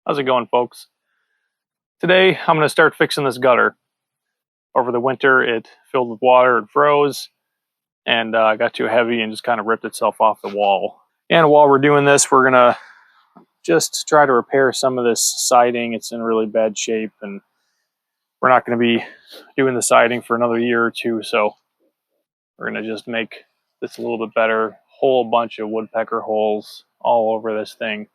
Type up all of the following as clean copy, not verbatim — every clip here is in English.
How's it going, folks? Today I'm going to start fixing this gutter. Over the winter it filled with water and froze and got too heavy and just kind of ripped itself off the wall. And while we're doing this, we're going to just try to repair some of this siding. It's in really bad shape and we're not going to be doing the siding for another year or two, so we're going to just make this a little bit better. Whole bunch of woodpecker holes all over this thing.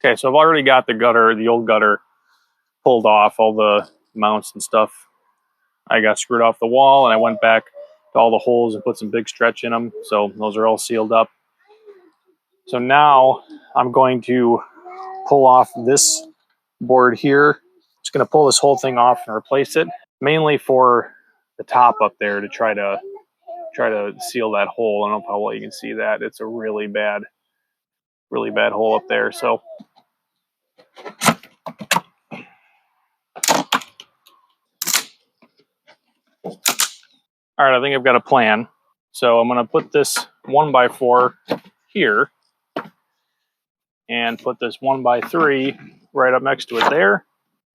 Okay, so I've already got the old gutter pulled off, all the mounts and stuff. I got screwed off the wall and I went back to all the holes and put some big stretch in them. So those are all sealed up. So now I'm going to pull off this board here. Just going to pull this whole thing off and replace it, mainly for the top up there to try to seal that hole. I don't know how well you can see that. It's a really bad hole up there. So all right, I think I've got a plan. So I'm going to put this 1x4 here and put this 1x3 right up next to it there.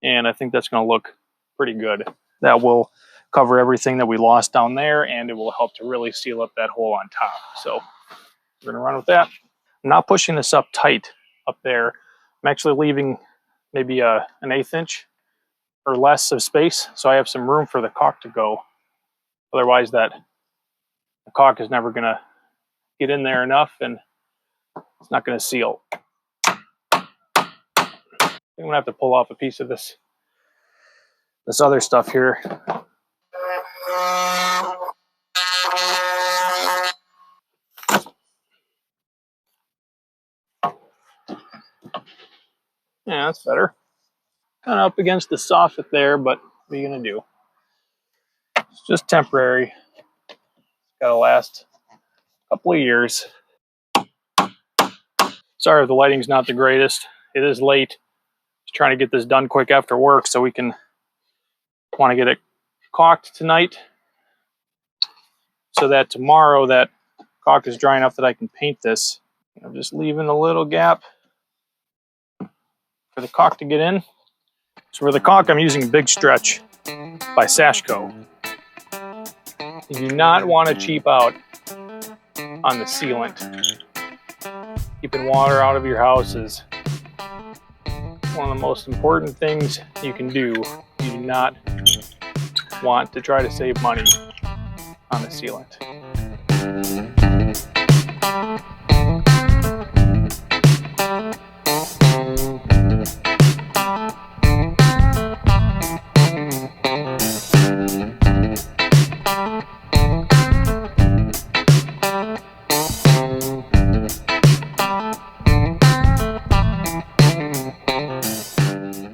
And I think that's going to look pretty good. That will cover everything that we lost down there, and it will help to really seal up that hole on top. So we're going to run with that. I'm not pushing this up tight up there. I'm actually leaving maybe an 1/8 inch or less of space, so I have some room for the caulk to go. Otherwise, the caulk is never going to get in there enough, and it's not going to seal. I'm going to have to pull off a piece of this other stuff here. Yeah, that's better. Kind of up against the soffit there, but what are you going to do? It's just temporary. It's got to last a couple of years. Sorry if the lighting's not the greatest. It is late. Just trying to get this done quick after work so we can want to get it caulked tonight so that tomorrow that caulk is dry enough that I can paint this. I'm just leaving a little gap for the caulk to get in. So for the caulk, I'm using Big Stretch by Sashco. You do not want to cheap out on the sealant. Keeping water out of your house is one of the most important things you can do. You do not want to try to save money on the sealant.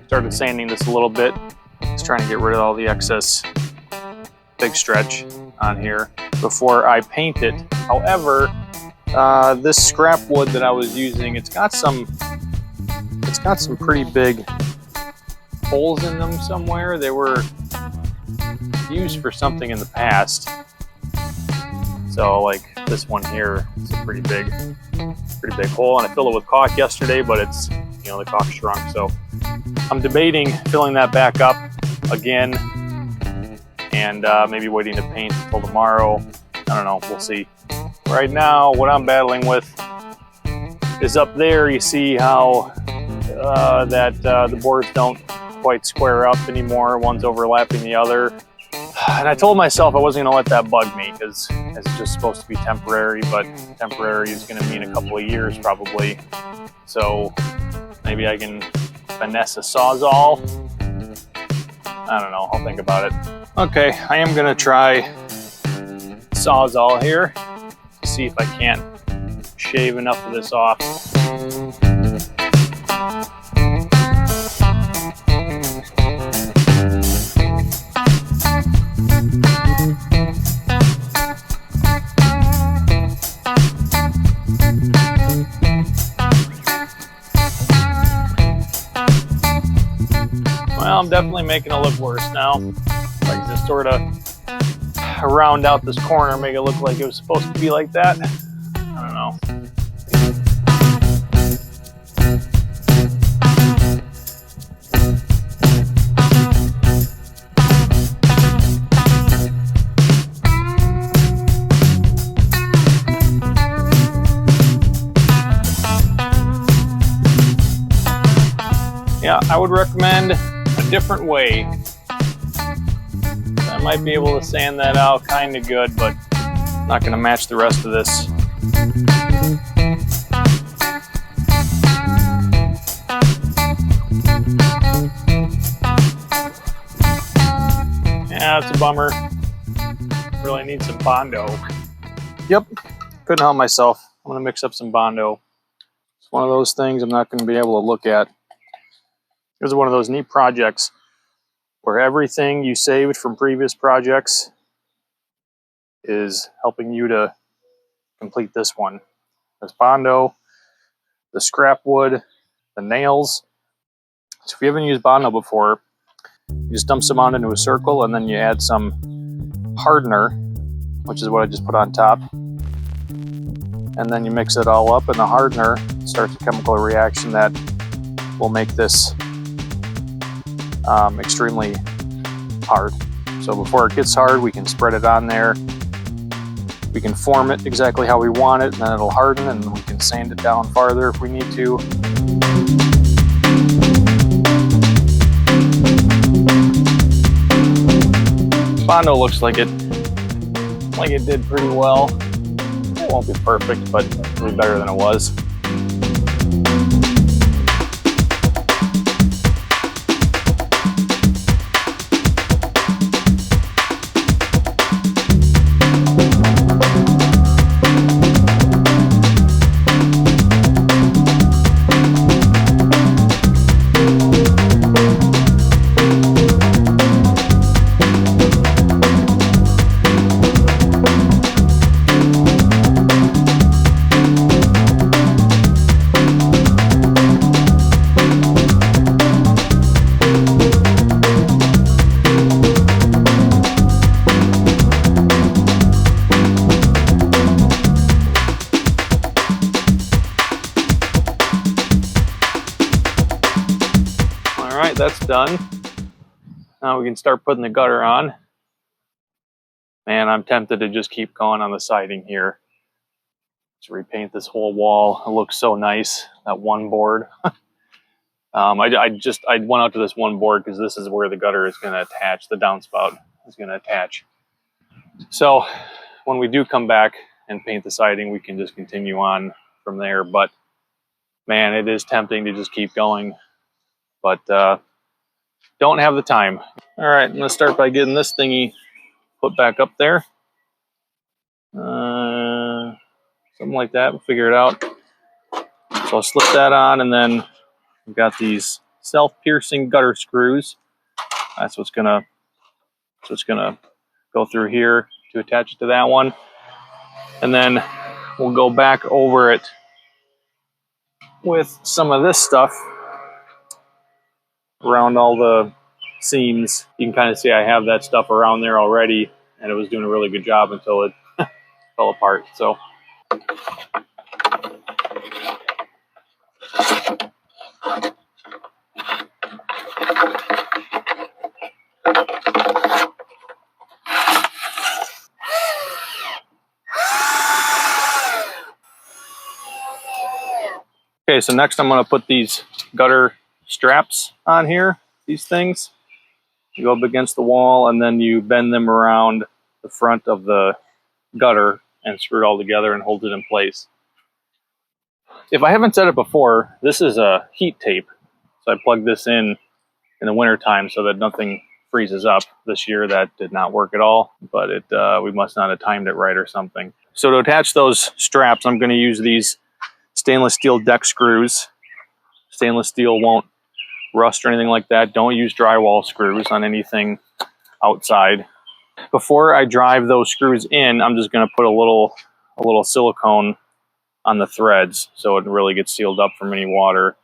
Started sanding this a little bit, just trying to get rid of all the excess Big Stretch on here before I paint it. However, this scrap wood that I was using, it's got some pretty big holes in them somewhere. They were used for something in the past. So like this one here is a pretty big hole, and I filled it with caulk yesterday, but it's, the caulk shrunk. So I'm debating filling that back up again and maybe waiting to paint until tomorrow. I don't know, we'll see. Right now, what I'm battling with is up there. You see how the boards don't quite square up anymore. One's overlapping the other. And I told myself I wasn't going to let that bug me because it's just supposed to be temporary, but temporary is going to mean a couple of years probably. So maybe I can finesse a Sawzall. I don't know, I'll think about it. Okay, I am going to try Sawzall here to see if I can't shave enough of this off. I'm definitely making it look worse now. Like just sort of round out this corner, make it look like it was supposed to be like that. I don't know. Yeah, I would recommend a different way. I might be able to sand that out kind of good, but not going to match the rest of this. Yeah, it's a bummer. Really need some Bondo. Yep, couldn't help myself. I'm going to mix up some Bondo. It's one of those things I'm not going to be able to look at. This is one of those neat projects where everything you saved from previous projects is helping you to complete this one. There's Bondo, the scrap wood, the nails. So if you haven't used Bondo before, you just dump some on into a circle and then you add some hardener, which is what I just put on top. And then you mix it all up and the hardener starts a chemical reaction that will make this extremely hard. So before it gets hard, we can spread it on there. We can form it exactly how we want it, and then it'll harden, and we can sand it down farther if we need to. Bondo looks like it did pretty well. It won't be perfect, but it'll be better than it was. Alright, that's done. Now we can start putting the gutter on. Man, I'm tempted to just keep going on the siding here. Just repaint this whole wall. It looks so nice, that one board. I went out to this one board because this is where the gutter is going to attach, the downspout is going to attach. So when we do come back and paint the siding, we can just continue on from there. But man, it is tempting to just keep going. But don't have the time. All right, I'm going to start by getting this thingy put back up there. Something like that, we'll figure it out. So I'll slip that on, and then we've got these self-piercing gutter screws. That's what's gonna go through here to attach it to that one. And then we'll go back over it with some of this stuff around all the seams. You can kind of see I have that stuff around there already, and it was doing a really good job until it fell apart. So okay, so next I'm going to put these gutter straps on here, these things. You go up against the wall and then you bend them around the front of the gutter and screw it all together and hold it in place. If I haven't said it before, this is a heat tape. So I plugged this in the winter time so that nothing freezes up. This year that did not work at all, but we must not have timed it right or something. So to attach those straps, I'm going to use these stainless steel deck screws. Stainless steel won't rust or anything like that. Don't use drywall screws on anything outside. Before I drive those screws in, I'm just going to put a little silicone on the threads so it really gets sealed up from any water,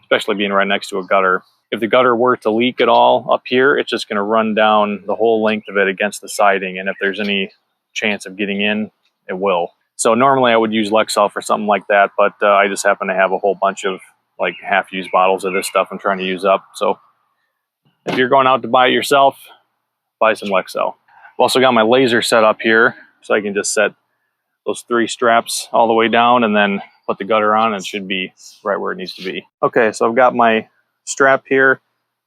especially being right next to a gutter. if the gutter were to leak at all up here, it's just going to run down the whole length of it against the siding. And if there's any chance of getting in, it will. So normally I would use Lexol for something like that, but I just happen to have a whole bunch of like half-used bottles of this stuff I'm trying to use up. So if you're going out to buy it yourself, buy some Lexol. I've also got my laser set up here, so I can just set those 3 straps all the way down and then put the gutter on, and it should be right where it needs to be. Okay, so I've got my strap here.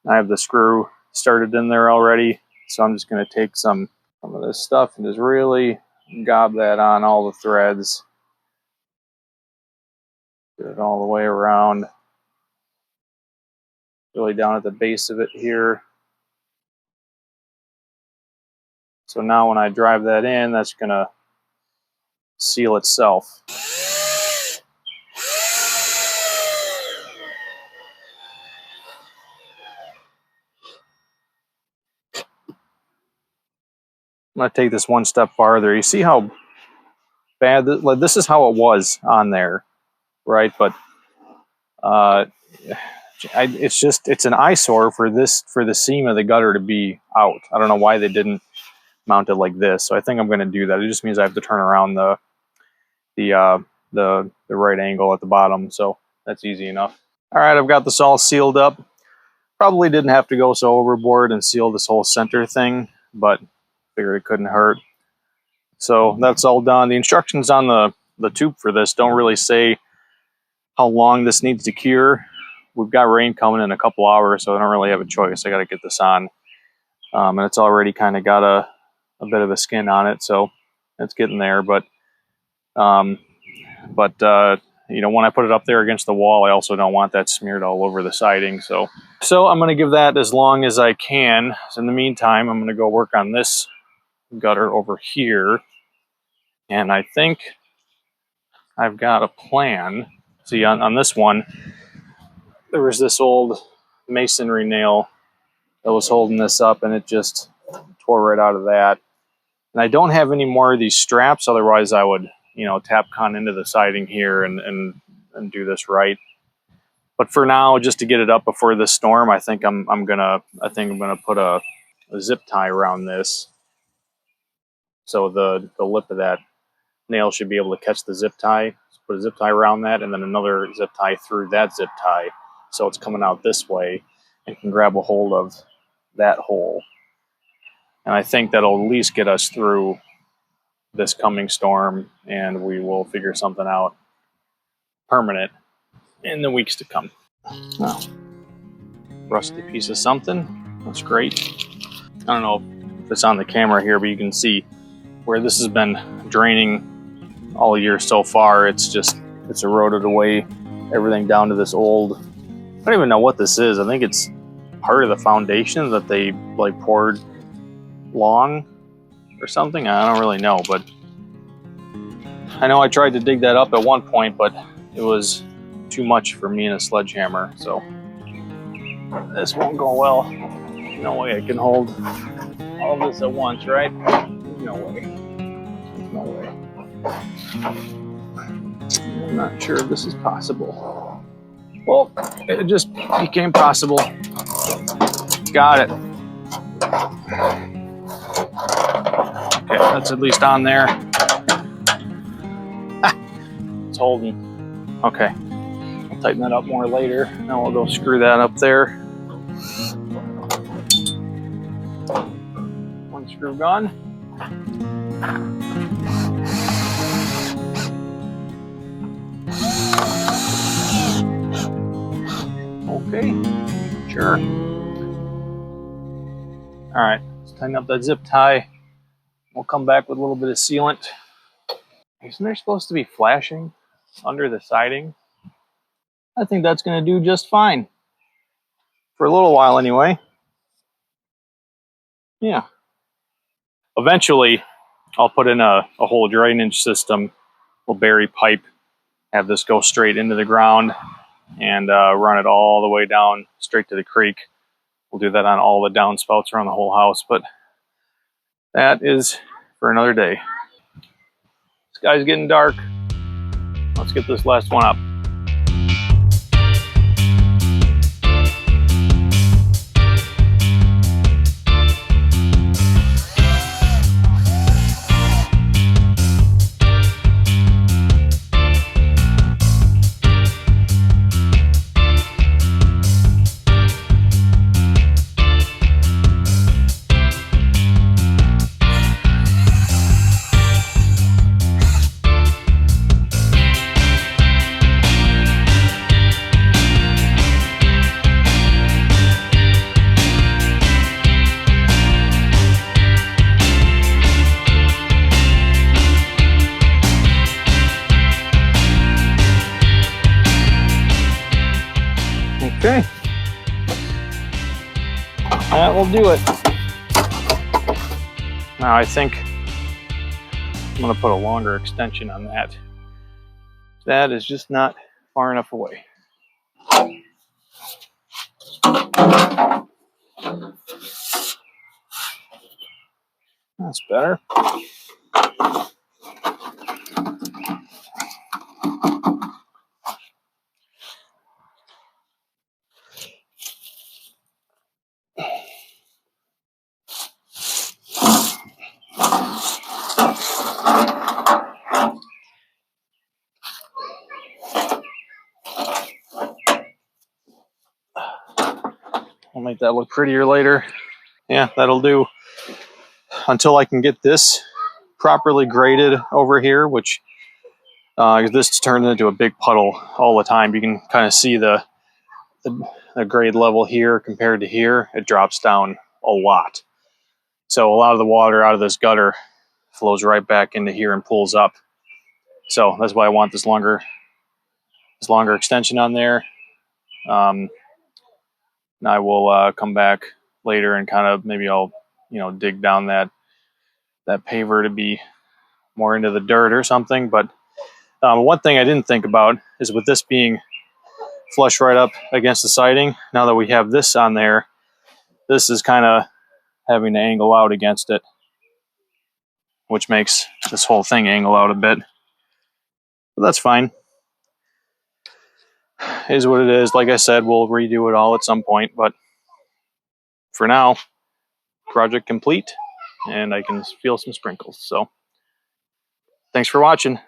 I have the screw started in there already, so I'm just going to take some of this stuff and just really gob that on all the threads. Get it all the way around, really down at the base of it here. So now when I drive that in, that's going to seal itself. I'm going to take this one step farther. You see how bad this is how it was on there, right? But it's an eyesore for the seam of the gutter to be out. I don't know why they didn't mount it like this. So I think I'm going to do that. It just means I have to turn around the right angle at the bottom. So that's easy enough. All right, I've got this all sealed up. Probably didn't have to go so overboard and seal this whole center thing, but figured it couldn't hurt. So that's all done. The instructions on the tube for this don't really say how long this needs to cure. We've got rain coming in a couple hours, so I don't really have a choice. I got to get this on. And it's already kind of got a bit of a skin on it, so it's getting there. But you know, when I put it up there against the wall, I also don't want that smeared all over the siding. So I'm going to give that as long as I can. So in the meantime, I'm going to go work on this gutter over here. And I think I've got a plan. See, on this one, there was this old masonry nail that was holding this up, and it just tore right out of that. And I don't have any more of these straps, otherwise I would, you know, tap con into the siding here and do this right. But for now, just to get it up before this storm, I think I'm gonna put a zip tie around this, so the lip of that nail should be able to catch the zip tie. So put a zip tie around that, and then another zip tie through that zip tie, so it's coming out this way and can grab a hold of that hole. And I think that'll at least get us through this coming storm, and we will figure something out permanent in the weeks to come. Oh, rusty piece of something. That's great. I don't know if it's on the camera here, but you can see where this has been draining all year so far. It's eroded away everything down to this old, I don't even know what this is. I think it's part of the foundation that they like poured long or something. I don't really know, but I know I tried to dig that up at one point, but it was too much for me and a sledgehammer, so this won't go well. No way I can hold all this at once, right? No way. No way. I'm not sure if this is possible. Well, it just became possible. Got it. Okay, that's at least on there. It's holding. Okay. I'll tighten that up more later. Now we'll go screw that up there. One screw gone. Okay, sure. All right, let's tighten up that zip tie. We'll come back with a little bit of sealant. Isn't there supposed to be flashing under the siding? I think that's going to do just fine. For a little while anyway. Yeah. Eventually, I'll put in a whole drainage system. We'll bury pipe, have this go straight into the ground, and run it all the way down straight to the creek. We'll do that on all the downspouts around the whole house, but that is for another day. Sky's getting dark. Let's get this last one up. Okay. That will do it. Now I think I'm going to put a longer extension on that. That is just not far enough away. That's better. I'll make that look prettier later. Yeah, that'll do. Until I can get this properly graded over here, which this turns into a big puddle all the time. You can kind of see the grade level here compared to here. It drops down a lot. So a lot of the water out of this gutter flows right back into here and pulls up. So that's why I want this longer extension on there. And I will come back later and kind of maybe I'll dig down that paver to be more into the dirt or something. But one thing I didn't think about is with this being flush right up against the siding, now that we have this on there, this is kind of having to angle out against it, which makes this whole thing angle out a bit. But that's fine. It is what it is. Like I said, we'll redo it all at some point, but for now, project complete, and I can feel some sprinkles. So thanks for watching.